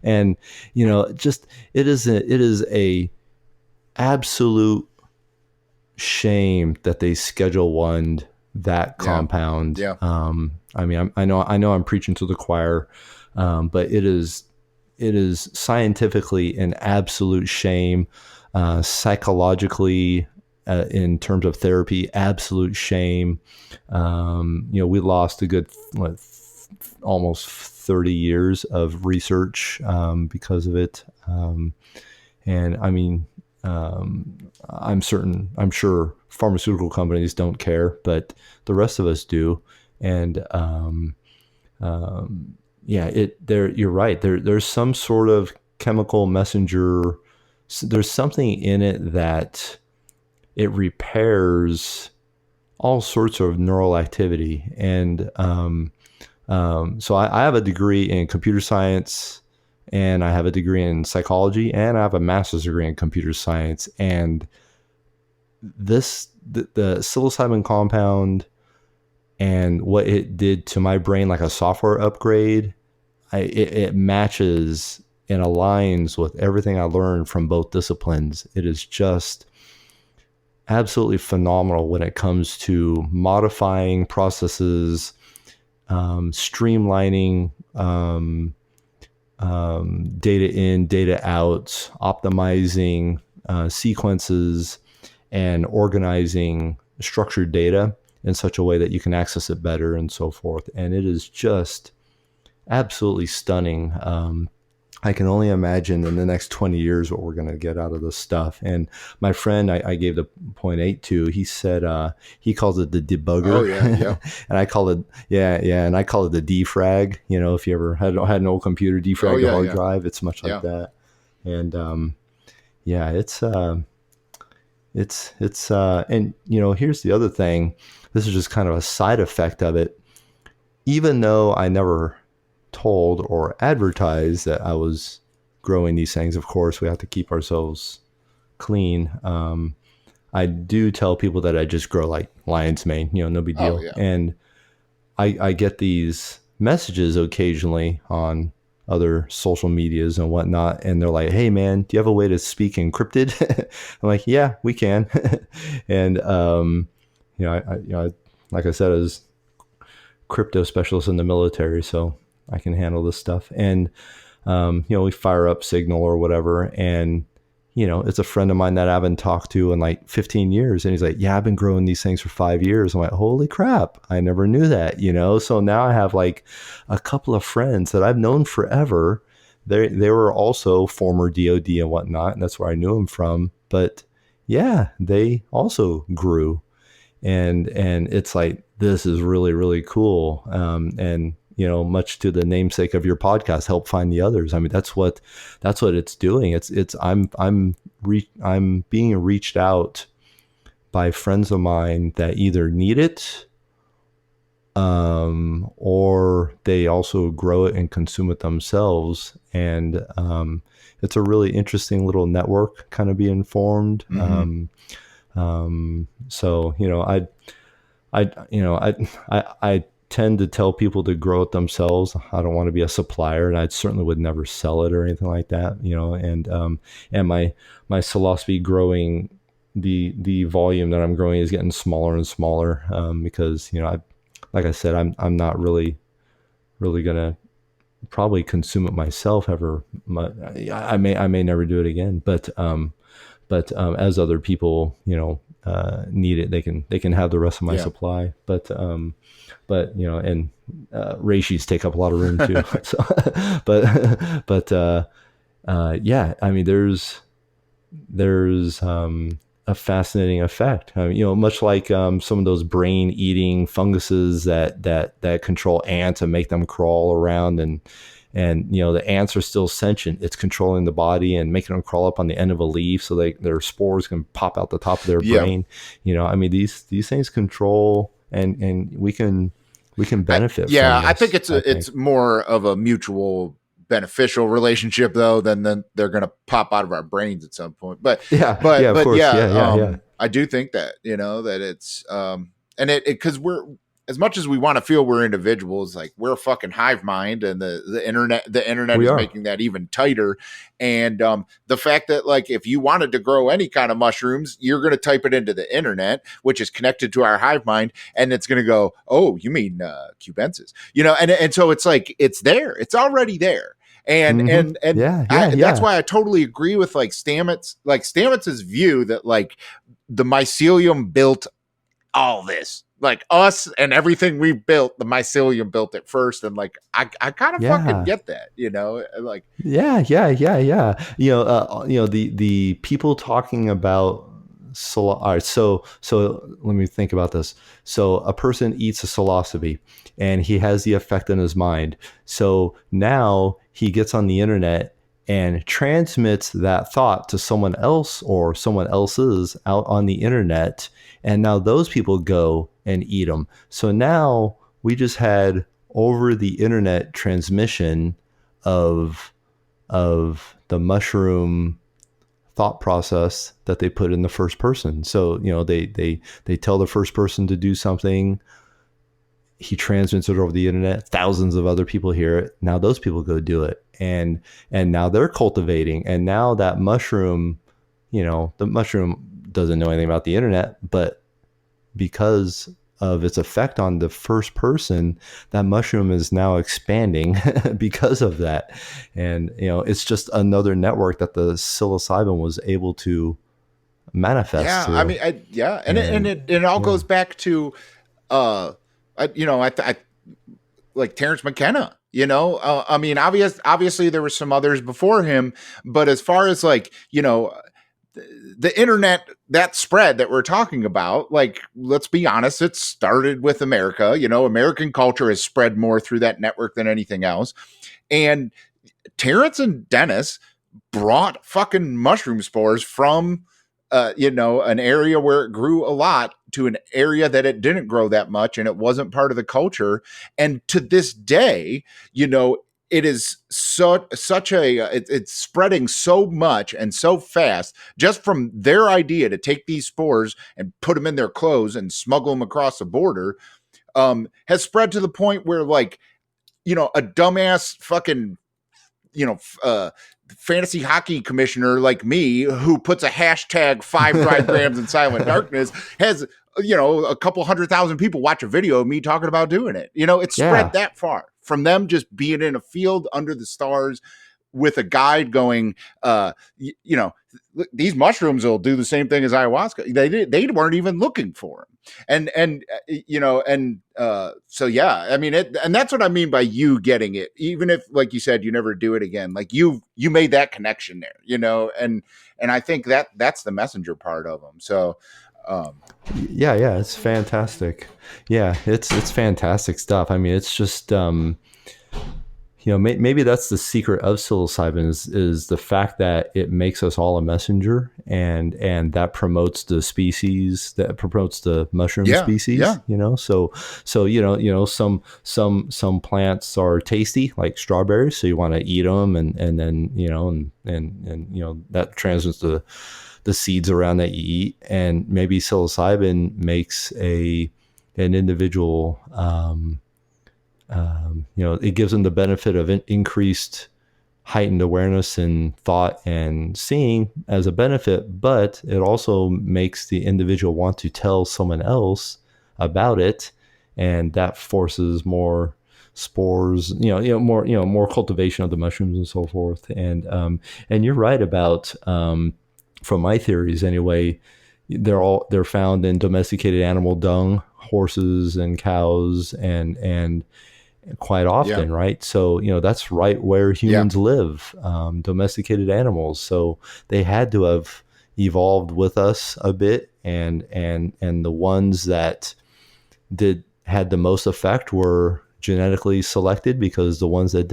And, just, it is a absolute shame that they Schedule 1'd that compound. Yeah. I mean, I know I'm preaching to the choir, but it is scientifically an absolute shame, psychologically, in terms of therapy, absolute shame. We lost a good almost 30 years of research because of it. And I mean, I'm sure pharmaceutical companies don't care, but the rest of us do. And you're right. There's some sort of chemical messenger. There's something in it that it repairs all sorts of neural activity. And so I have a degree in computer science, and I have a degree in psychology, and I have a master's degree in computer science. And the psilocybin compound and what it did to my brain, like a software upgrade, it matches and aligns with everything I learned from both disciplines. It is just absolutely phenomenal when it comes to modifying processes, streamlining data in, data out, optimizing sequences, and organizing structured data in such a way that you can access it better and so forth. And it is just absolutely stunning. I can only imagine in the next 20 years what we're going to get out of this stuff. And my friend, I gave the 0.8 to, he said he calls it the debugger. Oh, yeah. And I call it, and I call it the defrag. If you ever had an old computer, defrag the hard drive, it's much like that. And it's and here's the other thing. This is just kind of a side effect of it. Even though I never told or advertised that I was growing these things, of course, we have to keep ourselves clean. I do tell people that I just grow like lion's mane, no big deal. Oh, yeah. And I get these messages occasionally on other social medias and whatnot, and they're like, "Hey man, do you have a way to speak encrypted?" I'm like, "Yeah, we can." And I like I said, I was crypto specialist in the military, so I can handle this stuff. And we fire up Signal or whatever, and it's a friend of mine that I haven't talked to in like 15 years, and he's like, "Yeah, I've been growing these things for 5 years." I'm like, "Holy crap, I never knew that." So now I have like a couple of friends that I've known forever. They were also former DOD and whatnot, and that's where I knew them from. But yeah, they also grew, and it's like, this is really, really cool. And much to the namesake of your podcast, help find the others. I mean, that's what it's doing. I'm being reached out by friends of mine that either need it, or they also grow it and consume it themselves. And it's a really interesting little network kind of being formed. Mm-hmm. So I tend to tell people to grow it themselves. I don't want to be a supplier, and I certainly would never sell it or anything like that. And my psilocybin growing, the volume that I'm growing is getting smaller and smaller, because like I said, I'm not really gonna probably consume it myself ever. I may never do it again, but as other people need it, they can have the rest of my supply. But and reishi take up a lot of room too. So, I mean, there's a fascinating effect. Much like some of those brain eating funguses that control ants and make them crawl around, and the ants are still sentient. It's controlling the body and making them crawl up on the end of a leaf so their spores can pop out the top of their brain. I mean, these things control, and we can benefit from this, I think it's more of a mutual beneficial relationship though than they're going to pop out of our brains at some point. But I do think that that it's and it because as much as we want to feel we're individuals, like we're a fucking hive mind, and the internet We is are. making that even tighter. And the fact that, like, if you wanted to grow any kind of mushrooms, you're going to type it into the internet, which is connected to our hive mind, and it's going to go, oh, you mean cubensis, and so it's like it's there, it's already there. And Mm-hmm. and and Yeah, yeah, that's yeah. why I totally agree with like Stamets's view that like the mycelium built all this. Like us and everything we built, the mycelium built it first. And like I kind of fucking Yeah. get that, like Yeah, yeah, yeah, yeah. The people talking about all right, so let me think about this. So a person eats a psilocybe and he has the effect in his mind. So now he gets on the internet and transmits that thought to someone else or someone else's out on the internet, and now those people go and eat them. So now we just had over the internet transmission of the mushroom thought process that they put in the first person. So they tell the first person to do something. He transmits it over the internet. Thousands of other people hear it. Now those people go do it, and now they're cultivating. And now that mushroom, the mushroom doesn't know anything about the internet, but because of its effect on the first person, that mushroom is now expanding because of that. And it's just another network that the psilocybin was able to manifest yeah, I through. mean, yeah, and And it all yeah, goes back to uh I like Terrence McKenna. I mean, obviously there were some others before him, but as far as like the internet, that spread that we're talking about, like, let's be honest, it started with America. American culture has spread more through that network than anything else. And Terrence and Dennis brought fucking mushroom spores from an area where it grew a lot to an area that it didn't grow that much and it wasn't part of the culture. And to this day, it is it's spreading so much and so fast just from their idea to take these spores and put them in their clothes and smuggle them across the border, has spread to the point where, like, a dumbass fucking you know, fantasy hockey commissioner like me who puts a hashtag 5 dry grams in silent darkness has, a couple 100,000 people watch a video of me talking about doing it. It's spread yeah, that far from them just being in a field under the stars with a guide going, these mushrooms will do the same thing as ayahuasca. They weren't even looking for them. So yeah, I mean it, and that's what I mean by you getting it, even if, like you said, you never do it again. Like you made that connection there, and I think that's the messenger part of them. So yeah, yeah. It's fantastic. Yeah, it's fantastic stuff. I mean, it's just maybe that's the secret of psilocybin is the fact that it makes us all a messenger, and that promotes the species, that promotes the mushroom yeah, species. yeah, So some plants are tasty like strawberries, so you want to eat them, and then that transmits the seeds around that you eat. And maybe psilocybin makes an individual it gives them the benefit of increased heightened awareness and thought and seeing as a benefit, but it also makes the individual want to tell someone else about it, and that forces more spores, more cultivation of the mushrooms and so forth. And you're right about from my theories anyway, they're found in domesticated animal dung, horses and cows, and quite yeah, often, right? So that's right where yeah, humans live, domesticated animals. So they had to have evolved with us a bit, and the ones that had the most effect were genetically selected, because the ones that